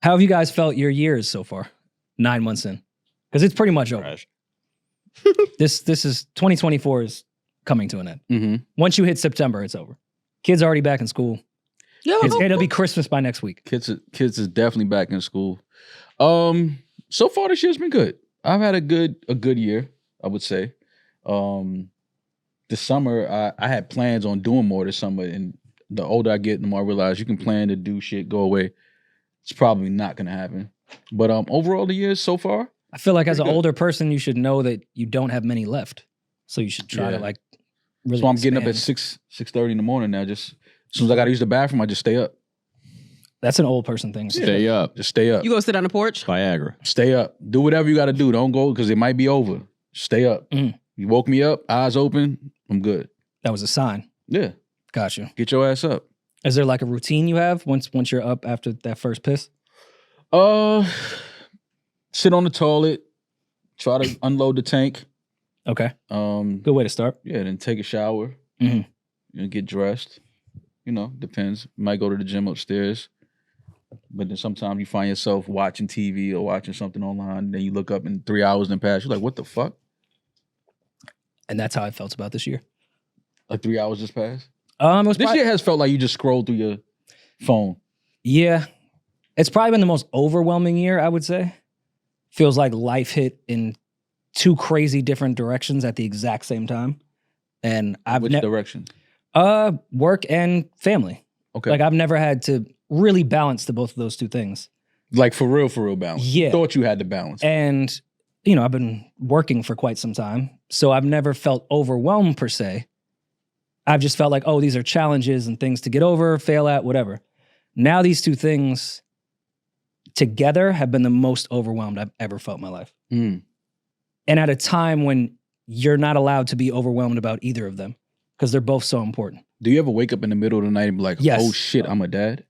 How have you guys felt your years so far? 9 months in. Because it's pretty much over. Trash. This is 2024 is coming to an end. Mm-hmm. Once you hit September, it's over. Kids already back in school. Yeah, It'll be Christmas by next week. Kids is definitely back in school. So far this year's been good. I've had a good year, I would say. This summer, I had plans on doing more this summer, and the older I get, the more I realize you can plan to do shit, go away. It's probably not gonna happen. But overall, the year so far, I feel like as an pretty good. older person, you should know that you don't have many left. So you should try to like really so I'm getting up at expand. 6:30 in the morning now. Just as soon as I gotta use the bathroom, I just stay up. That's an old person thing. Stay up. Just stay up. You go sit on the porch? Viagra. Stay up. Do whatever you gotta do. Don't go because it might be over. Stay up. Mm. You woke me up, eyes open, I'm good. That was a sign. Yeah. Got you. Get your ass up. Is there like a routine you have once you're up after that first piss? Sit on the toilet, try to unload the tank. Okay. Good. Good way to start. Yeah, then take a shower. Mhm. Get dressed. Depends. Might go to the gym upstairs. But then sometimes you find yourself watching TV or watching something online, and then you look up and 3 hours then pass. You're like, what the fuck? And that's how I felt about this year. Like 3 hours just passed? It was This probably- year has felt like you just scrolled through your phone. Yeah. It's probably been the most overwhelming year, I would say. Feels like life hit in two crazy different directions at the exact same time. And I've Which direction? work and family. Okay. Like I've never had to really balance the both of those two things. Like for real balance. Yeah. Thought you had to balance. And, I've been working for quite some time. So I've never felt overwhelmed per se. I've just felt like, oh, these are challenges and things to get over, fail at, whatever. Now these two things together have been the most overwhelmed I've ever felt in my life. Mm. And at a time when you're not allowed to be overwhelmed about either of them because they're both so important. Do you ever wake up in the middle of the night and be like, Yes. oh shit, I'm a dad?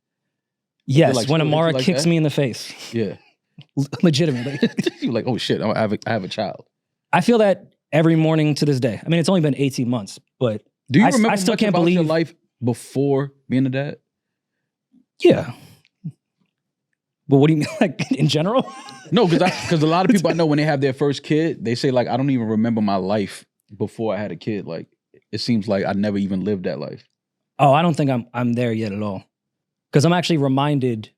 Yes, like when still Amara like kicks that? me in the face, Yeah. legitimately. You're like, oh shit, I have a child. I feel that every morning to this day. I mean, it's only been 18 months, but Do you I remember still much can't about your believe- life before being a dad? yeah. But what do you mean, like in general? No, because a lot of people I know when they have their first kid, they say like, I don't even remember my life before I had a kid. Like, it seems like I never even lived that life. Oh, I don't think I'm there yet at all. Because I'm actually reminded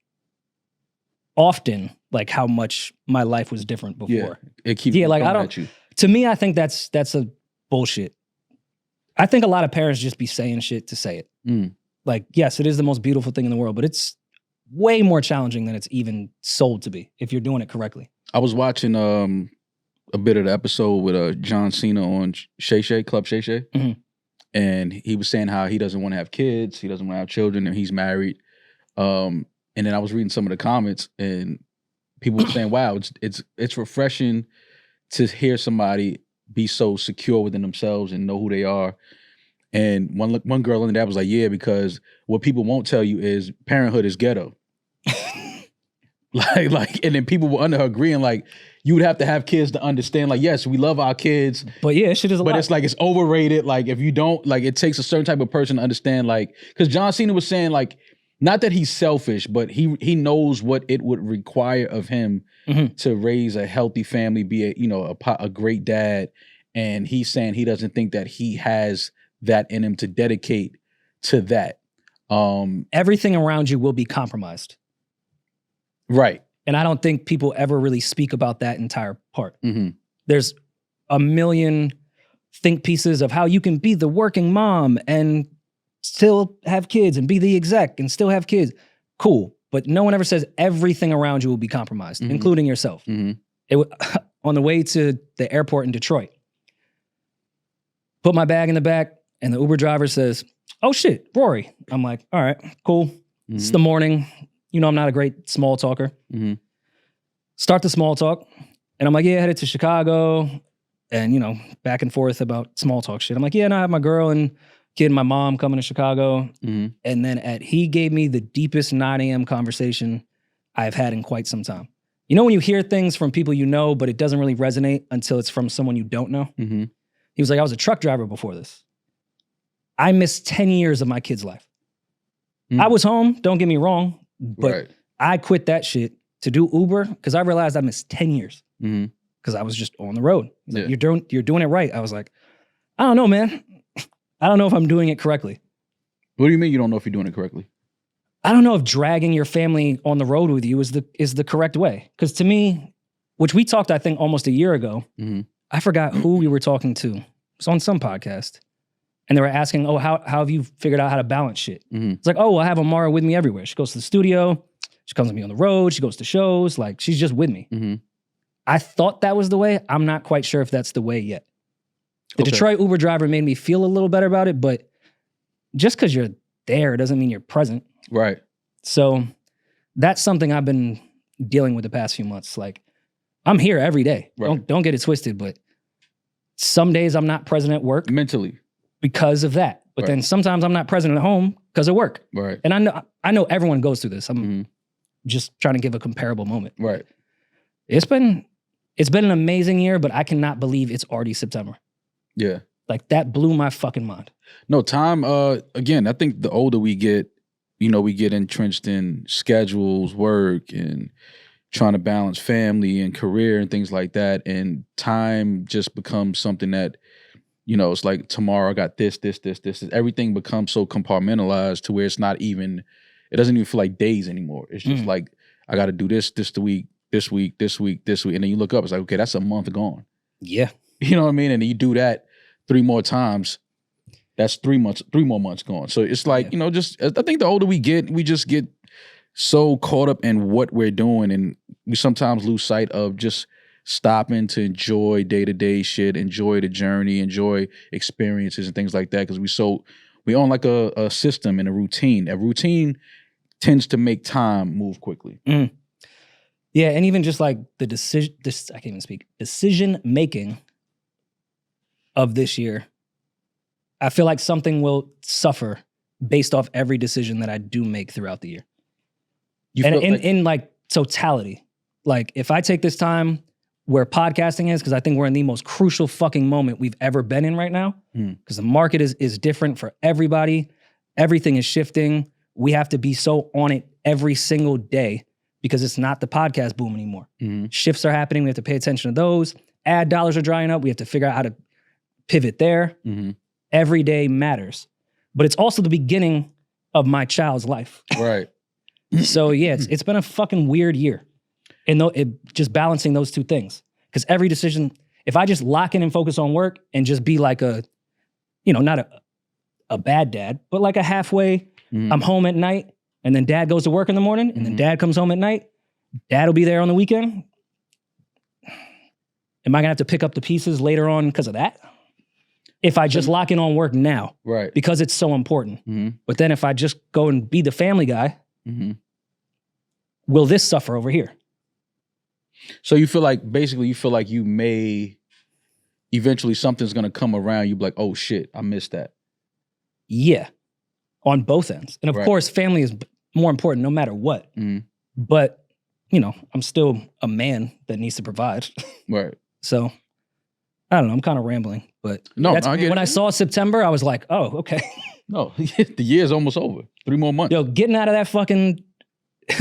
often like how much my life was different before. Yeah, it keeps Yeah, like, I coming don't- at you. To me, I think that's a bullshit. I think a lot of parents just be saying shit to say it. Mm. Like, yes, it is the most beautiful thing in the world, but it's way more challenging than it's even sold to be if you're doing it correctly. I was watching a bit of the episode with John Cena on Shay Shay, Club Shay Shay. Mhm. And he was saying how he doesn't want to have kids, he doesn't want to have children, and he's married. And then I was reading some of the comments, and people were saying, "Wow, it's refreshing to hear somebody be so secure within themselves and know who they are." And one girl in that was like, "Yeah, because what people won't tell you is parenthood is ghetto." like, and then people were under her agreeing like, you would have to have kids to understand. Like, yes, we love our kids, But yeah, shit is a but lot. it's like it's overrated. Like, if you don't, like, it takes a certain type of person to understand. Like, because John Cena was saying like, not that he's selfish, but he knows what it would require of him Mhm. to raise a healthy family, be a great dad. And he's saying he doesn't think that he has that in him to dedicate to that. Everything around you will be compromised. Right. And I don't think people ever really speak about that entire part. Mm-hmm. There's a million think pieces of how you can be the working mom and still have kids and be the exec and still have kids. Cool. But no one ever says everything around you will be compromised, Mhm. including yourself. Mm-hmm. On the way to the airport in Detroit, put my bag in the back and the Uber driver says, "Oh shit, Rory." I'm like, all right, cool. It's the morning. I'm not a great small talker. Mhm. Start the small talk. And I'm like, yeah, headed to Chicago. And, back and forth about small talk shit. I'm like, yeah, no, I have my girl and kid and my mom coming to Chicago. Mm-hmm. And then he gave me the deepest 9 a.m. conversation I've had in quite some time. When you hear things from people you know, but it doesn't really resonate until it's from someone you don't know? Mm-hmm. He was like, I was a truck driver before this. I missed 10 years of my kid's life. Mm. I was home, don't get me wrong, but Right. I quit that shit to do Uber, because I realized I missed 10 years because I was just on the road. He's like, you're doing it right. I was like, I don't know, man. I don't know if I'm doing it correctly. What do you mean you don't know if you're doing it correctly? I don't know if dragging your family on the road with you is the correct way. Because to me, which we talked, I think, almost a year ago, I forgot who we were talking to. It was on some podcast. And they were asking, oh, how have you figured out how to balance shit? It's like, oh, I have Amara with me everywhere. She goes to the studio. She comes with me on the road. She goes to shows. Like, she's just with me. I thought that was the way. I'm not quite sure if that's the way yet. The Detroit Uber driver made me feel a little better about it, but just because you're there doesn't mean you're present. Right. So that's something I've been dealing with the past few months. Like, I'm here every day. Right. Don't get it twisted, but some days I'm not present at work. Mentally. Because of that. But then sometimes I'm not present at home because of work. Right. And I know everyone goes through this. I'm just trying to give a comparable moment. Right. It's been an amazing year, but I cannot believe it's already September. Yeah. Like, that blew my fucking mind. No, time, again, I think the older we get, we get entrenched in schedules, work, and trying to balance family and career and things like that. And time just becomes something that, it's like tomorrow I got this. Everything becomes so compartmentalized to where it doesn't even feel like days anymore. It's just like, I got to do this week. And then you look up, it's like, okay, that's a month gone. Yeah. You know what I mean? And then you do that 3 more times. That's 3 more months gone. So it's like, I think the older we just get so caught up in what we're doing. And we sometimes lose sight of just stopping to enjoy day-to-day shit, enjoy the journey, enjoy experiences and things like that. Because we own like a system and a routine. A routine tends to make time move quickly. Yeah, and even just like the decision making of this year, I feel like something will suffer based off every decision that I do make throughout the year. In like totality. Like, if I take this time where podcasting is, because I think we're in the most crucial fucking moment we've ever been in right now, because the market is different for everybody. Everything is shifting. We have to be so on it every single day because it's not the podcast boom anymore. Shifts are happening. We have to pay attention to those. Ad dollars are drying up. We have to figure out how to pivot there. Every day matters. But it's also the beginning of my child's life. Right. So yeah, it's been a fucking weird year. And just balancing those two things. Because every decision, if I just lock in and focus on work and just be like not a bad dad, but like a halfway, I'm home at night, and then dad goes to work in the morning, and then dad comes home at night, dad will be there on the weekend. Am I gonna have to pick up the pieces later on because of that? If I just lock in on work now. Right. Because it's so important. But then if I just go and be the family guy, will this suffer over here? So you feel like you may eventually something's gonna come around. You be like, oh shit, I missed that. Yeah, on both ends, and of course, family is more important no matter what. But I'm still a man that needs to provide. Right. So I don't know. I'm kind of rambling, but when I saw September, I was like, oh, okay. No, the year's almost over. 3 more months. Yo, getting out of that fucking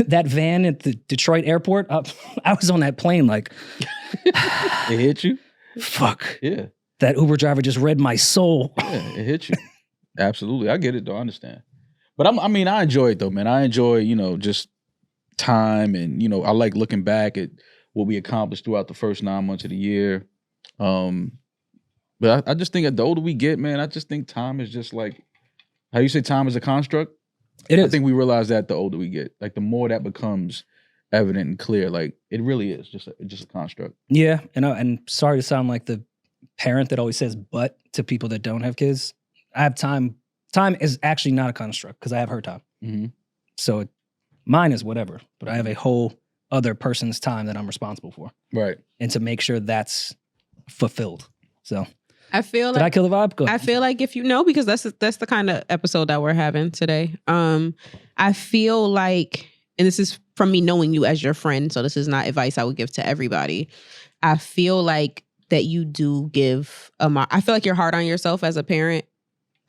that van at the Detroit airport, I was on that plane like... It hit you? Fuck. Yeah. That Uber driver just read my soul. Yeah, it hit you. Absolutely. I get it, though. I understand. But I enjoy it, though, man. I enjoy, just time and, I like looking back at what we accomplished throughout the first 9 months of the year. But I just think that the older we get, man, I just think time is just like, how you say time is a construct? It is. I think we realize that the older we get, like the more that becomes evident and clear, like it really is just a construct. Yeah, and sorry to sound like the parent that always says "but" to people that don't have kids. I have time. Time is actually not a construct because I have her time. So mine is whatever, but I have a whole other person's time that I'm responsible for. Right. And to make sure that's fulfilled. So I feel did I kill the vibe? Go ahead. I feel like if you know, because that's the kind of episode that we're having today. I feel like, and this is from me knowing you as your friend, so this is not advice I would give to everybody. I feel like that you do give Amara. I feel like you're hard on yourself as a parent.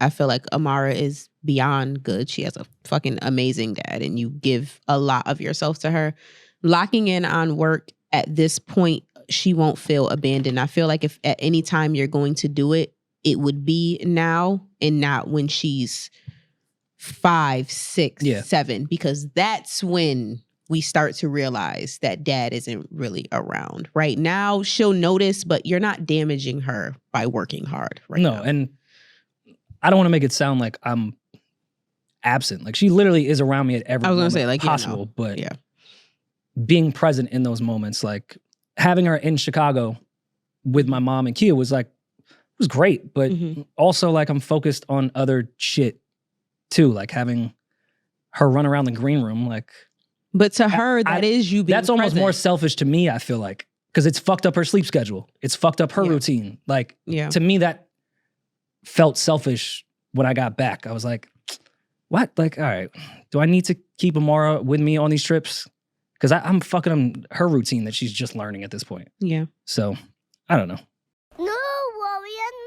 I feel like Amara is beyond good. She has a fucking amazing dad, and you give a lot of yourself to her. locking in on work at this point, she won't feel abandoned. I feel like if at any time you're going to do it, it would be now and not when she's 5, 6, 7, because that's when we start to realize that dad isn't really around. Right now, she'll notice, but you're not damaging her by working hard right now. No, and I don't want to make it sound like I'm absent. Like, she literally is around me at every moment possible, but being present in those moments, like having her in Chicago with my mom and Kia was great, but also like I'm focused on other shit too, like having her run around the green room, like. But to her, that is you being That's almost present. more selfish to me, I feel like, because it's fucked up her sleep schedule. It's fucked up her routine. Like, to me, that felt selfish when I got back. I was like, what? Like, all right, do I need to keep Amara with me on these trips? Because I'm fucking her routine that she's just learning at this point. Yeah. So, I don't know. No, Rory and